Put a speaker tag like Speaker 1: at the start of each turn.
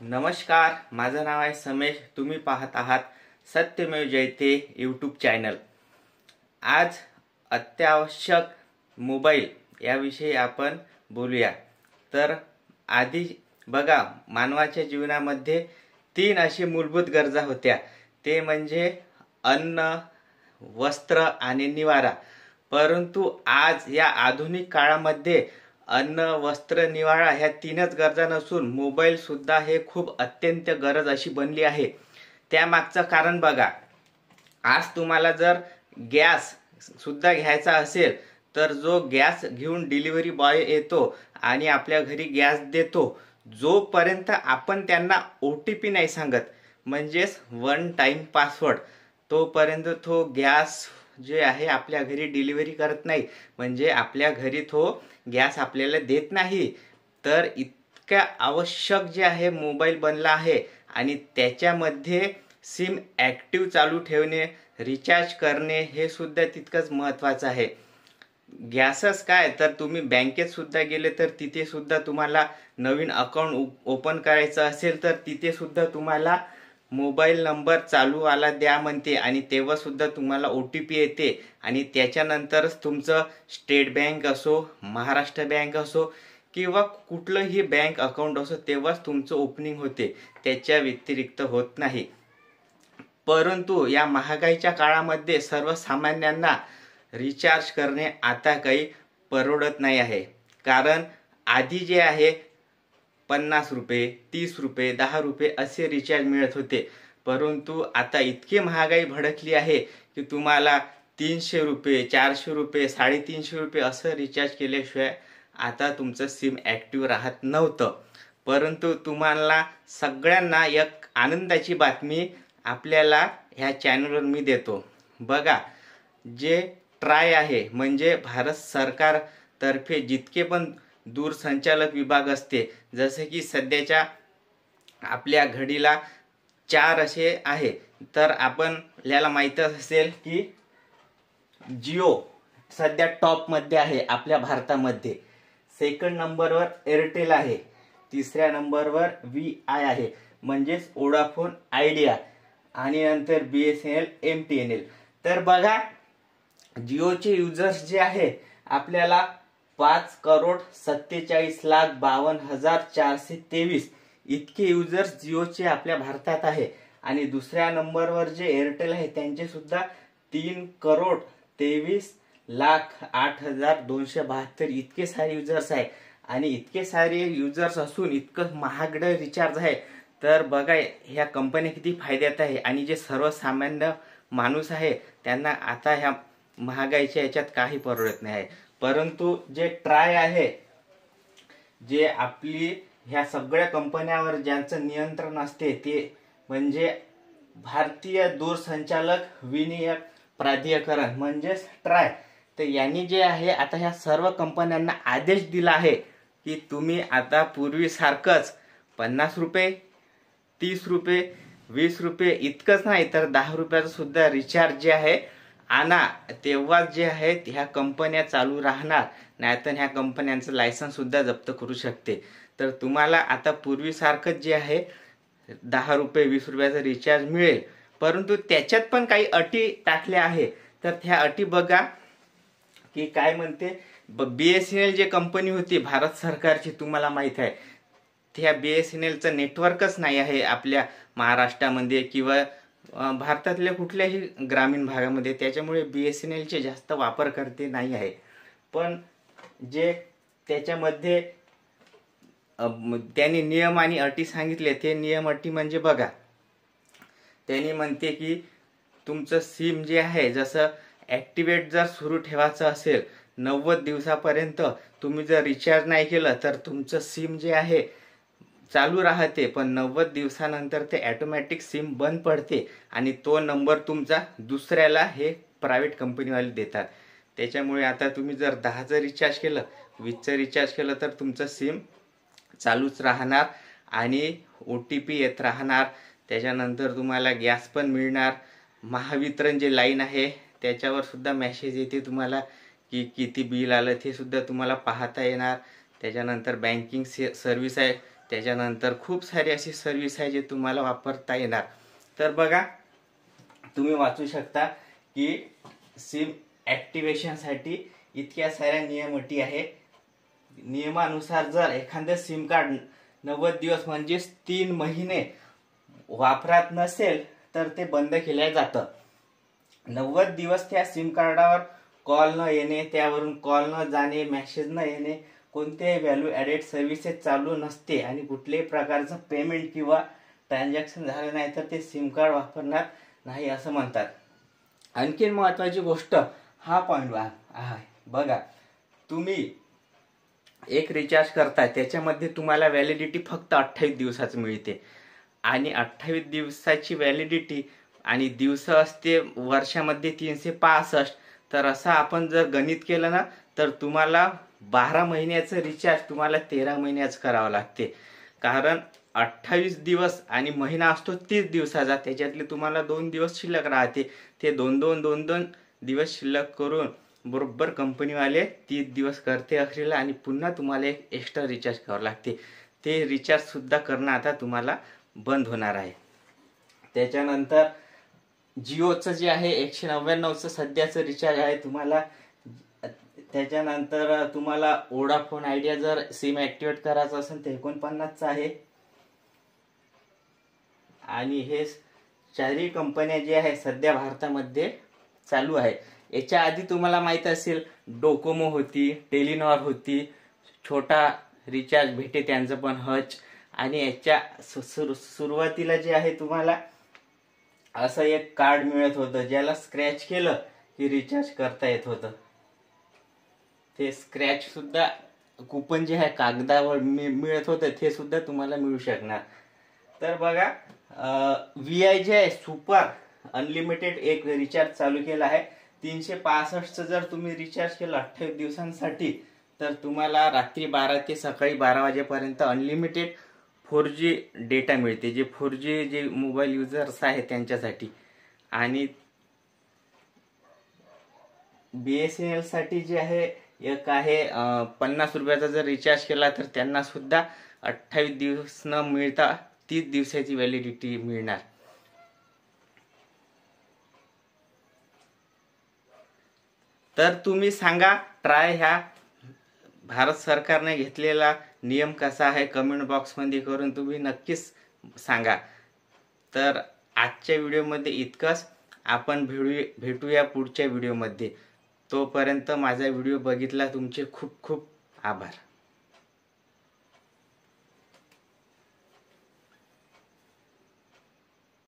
Speaker 1: नमस्कार, माझं नाव आहे समेश. तुम्ही पाहत आहात सत्यमेव जयते यूट्यूब चॅनल. आज अत्यावश्यक मोबाईल याविषयी आपण बोलूया. तर आधी बघा, मानवाच्या जीवनामध्ये 3 अशी मूलभूत गरजा होत्या. ते म्हणजे अन्न, वस्त्र आणि निवारा. परंतु आज या आधुनिक काळामध्ये अन्न, वस्त्र, निवारा ह्या 3च गरजा नसून मोबाईल सुद्धा हे खूप अत्यंत गरज अशी बनली आहे. त्यामागचं कारण बघा, आज तुम्हाला जर गॅस सुद्धा घ्यायचा असेल तर जो गॅस घेऊन डिलिव्हरी बॉय येतो आणि आपल्या घरी गॅस देतो, जोपर्यंत आपण त्यांना OTP नाही सांगत, म्हणजेच वन टाइम पासवर्ड, तोपर्यंत तो गॅस जे आहे आपल्या घरी डिलिव्हरी करत नाही. म्हणजे आपल्या घरी तो गॅस आपल्याला देत नाही. तर इतक्या आवश्यक जे आहे मोबाईल बनला आहे आणि त्याच्यामध्ये सिम ॲक्टिव्ह चालू ठेवणे, रिचार्ज करणे हे सुद्धा तितकंच महत्त्वाचं आहे. गॅसच काय, तर तुम्ही बँकेत सुद्धा गेले तर तिथे सुद्धा तुम्हाला नवीन अकाउंट ओपन करायचं असेल तर तिथे सुद्धा तुम्हाला मोबाईल नंबर चालूवाला द्या म्हणते आणि तेव्हा सुद्धा तुम्हाला OTP येते आणि त्याच्यानंतरच तुमचं स्टेट बँक असो, महाराष्ट्र बँक असो किंवा कुठलंही बँक अकाउंट असो तेव्हाच तुमचं ओपनिंग होते. त्याच्या व्यतिरिक्त होत नाही. परंतु या महागाईच्या काळामध्ये सर्वसामान्यांना रिचार्ज करणे आता काही परवडत नाही आहे. कारण आधी जे आहे 50 रुपये, 30 रुपये, 10 रुपये असे रिचार्ज मिळत होते. परंतु आता इतकी महागाई भडकली आहे की तुम्हाला 300 रुपये, 400 रुपये, 350 रुपये असं रिचार्ज केल्याशिवाय आता तुमचं सिम ॲक्टिव्ह राहत नव्हतं. परंतु तुम्हाला सगळ्यांना एक आनंदाची बातमी आपल्याला ह्या चॅनलवर मी देतो. बघा, जे ट्राय आहे म्हणजे भारत सरकारतर्फे जितके पण दूरसंचालक विभाग असते, जसे की सध्याच्या आपल्या घडीला 4 असे आहे. तर आपल्याला माहीतच असेल की जिओ सध्या टॉपमध्ये आहे आपल्या भारतामध्ये. सेकंड नंबरवर एअरटेल आहे. तिसऱ्या नंबरवर VI आहे म्हणजेच वोडाफोन आयडिया आणि नंतर BSNL, MTNL. तर बघा, जिओचे युजर्स जे आहे आपल्याला 5,47,52,423 इतके युजर्स जिओचे आपल्या भारतात आहे. आणि दुसऱ्या नंबरवर जे एअरटेल आहे त्यांचे सुद्धा 3,23,08,272 इतके सारे युजर्स आहे. आणि इतके सारे युजर्स असून इतकं महागडं रिचार्ज आहे. तर बघा, ह्या कंपन्या किती फायद्यात आहे. आणि जे सर्वसामान्य माणूस आहे त्यांना आता ह्या महागाईच्या याच्यात काही परवडत नाही आहे. परंतु जे ट्राय आहे, जे आपली ह्या सगळ्या कंपन्यावर ज्यांचं नियंत्रण असते ते म्हणजे भारतीय दूरसंचालक विनियम प्राधिकरण म्हणजेच ट्राय. तर यांनी जे आहे आता ह्या सर्व कंपन्यांना आदेश दिला आहे की तुम्ही आता पूर्वीसारखंच 50 रुपये, 30 रुपये, 20 रुपये इतकंच नाही तर 10 रुपयाचं सुद्धा रिचार्ज जे आहे आणा. तेव्हा जे आहेत ह्या कंपन्या चालू राहणार, नाहीतर ह्या कंपन्यांचं लायसन्स सुद्धा जप्त करू शकते. तर तुम्हाला आता पूर्वीसारखंच जे आहे 10 रुपये, 20 रुपयाचा रिचार्ज मिळेल. परंतु त्याच्यात पण काही अटी टाकल्या आहे. तर त्या अटी बघा की काय म्हणते. BSNL जे कंपनी होती भारत सरकारची, तुम्हाला माहीत आहे, त्या BSNLचं नेटवर्कच नाही आहे आपल्या महाराष्ट्रामध्ये किंवा भारतातल्या कुठल्याही ग्रामीण भागामध्ये. त्याच्यामुळे BSNLचे जास्त वापरकर्ते नाही आहे. पण जे त्याच्यामध्ये त्यांनी नियम आणि अटी सांगितले, ते नियम अटी म्हणजे बघा, त्यांनी म्हणते की तुमचं सिम जे आहे जसं ॲक्टिवेट जर सुरू ठेवायचं असेल 90 दिवसापर्यंत, तुम्ही जर रिचार्ज नाही केलं तर तुमचं सिम जे आहे चालू राहते. पण 90 दिवसानंतर ते ॲटोमॅटिक सिम बंद पडते आणि तो नंबर तुमचा दुसऱ्याला हे प्रायव्हेट कंपनीवाले देतात. त्याच्यामुळे आता तुम्ही जर 10चं रिचार्ज केलं, 20चं रिचार्ज केलं तर तुमचं सिम चालूच राहणार आणि OTP येत राहणार. त्याच्यानंतर तुम्हाला गॅस पण मिळणार. महावितरण जे लाईन आहे त्याच्यावर सुद्धा मेसेज येते तुम्हाला की किती बिल आलं ते सुद्धा तुम्हाला पाहता येणार. त्याच्यानंतर बँकिंग सर्व्हिस आहे त्याच्यानंतर खूप सारी अशी सर्व्हिस आहे जे तुम्हाला वापरता येणार. तर बघा, तुम्ही वाचू शकता की सिम ॲक्टिवेशनसाठी इतक्या साऱ्या नियम अटी आहे. नियमानुसार जर एखादं सिम कार्ड 90 दिवस म्हणजेच 3 महिने वापरात नसेल तर ते बंद केल्या जातं. 90 दिवस त्या सिम कार्डावर कॉल न येणे, त्यावरून कॉल न जाणे, मेसेज न येणे, कोणत्याही व्हॅल्यू ॲडेड सर्व्हिसेस चालू नसते आणि कुठल्याही प्रकारचं पेमेंट किंवा ट्रान्झॅक्शन झालं नाही तर ते सिम कार्ड वापरणार नाही असं म्हणतात. आणखीन महत्त्वाची गोष्ट हा पॉईंट आहे बघा, तुम्ही एक रिचार्ज करताय त्याच्यामध्ये तुम्हाला व्हॅलिडिटी फक्त 28 दिवसाची मिळते आणि 28 दिवसाची व्हॅलिडिटी आणि दिवस असते वर्षामध्ये 365. तर असं आपण जर गणित केलं ना तर तुम्हाला 12 महिन्याचं रिचार्ज तुम्हाला 13 महिन्याचं करावं लागते. कारण 28 दिवस आणि महिना असतो 30 दिवसाचा, त्याच्यातले तुम्हाला 2 दिवस शिल्लक राहते. ते 2 दिवस शिल्लक करून बरोबर कंपनीवाले 30 दिवस करते अखेरीला आणि पुन्हा तुम्हाला एक एक्स्ट्रा रिचार्ज करावं लागते. ते रिचार्ज सुद्धा करणं आता तुम्हाला बंद होणार आहे. त्याच्यानंतर जिओचं जे आहे 199चं सध्याचं रिचार्ज आहे तुम्हाला. त्याच्यानंतर तुम्हाला वोडाफोन आयडिया जर सिम ॲक्टिवेट करायचं असेल तर 49चं आहे. आणि हे चारही कंपन्या जे आहे सध्या भारतामध्ये चालू आहे. याच्या आधी तुम्हाला माहित असेल डोकोमो होती, टेलिनॉर होती, छोटा रिचार्ज भेटे त्यांचं पण हच. आणि याच्या सुरुवातीला जे आहे तुम्हाला असं एक कार्ड मिळत होतं ज्याला स्क्रॅच केलं की रिचार्ज करता येत होतं. ते स्क्रॅच सुद्धा कुपन जे आहे कागदावर मिळत होतं ते सुद्धा तुम्हाला मिळू शकणार. तर बघा, VI जे आहे सुपर अनलिमिटेड एक रिचार्ज चालू केला आहे. 365चं जर तुम्ही रिचार्ज केलं 28 दिवसांसाठी तर तुम्हाला रात्री 12 ते सकाळी 12 वाजेपर्यंत अनलिमिटेड 4G डेटा मिळते, जे 4G जे मोबाईल युजर्स आहे त्यांच्यासाठी. आणि BSNL साठी जे आहे एक आहे 50 रुपयाचा जर रिचार्ज केला तर त्यांना सुद्धा 28 दिवस न मिळता 30 दिवसाची व्हॅलिडिटी मिळणार. तर तुम्ही सांगा ट्राय ह्या भारत सरकारने घेतलेला नियम कसा आहे, कमेंट बॉक्समध्ये करून तुम्ही नक्कीच सांगा. तर आजच्या व्हिडिओमध्ये इतकंच. आपण भेटूया पुढच्या व्हिडिओमध्ये. तोपर्यंत माझा व्हिडिओ बघितला तुमचे खूप खूप आभार.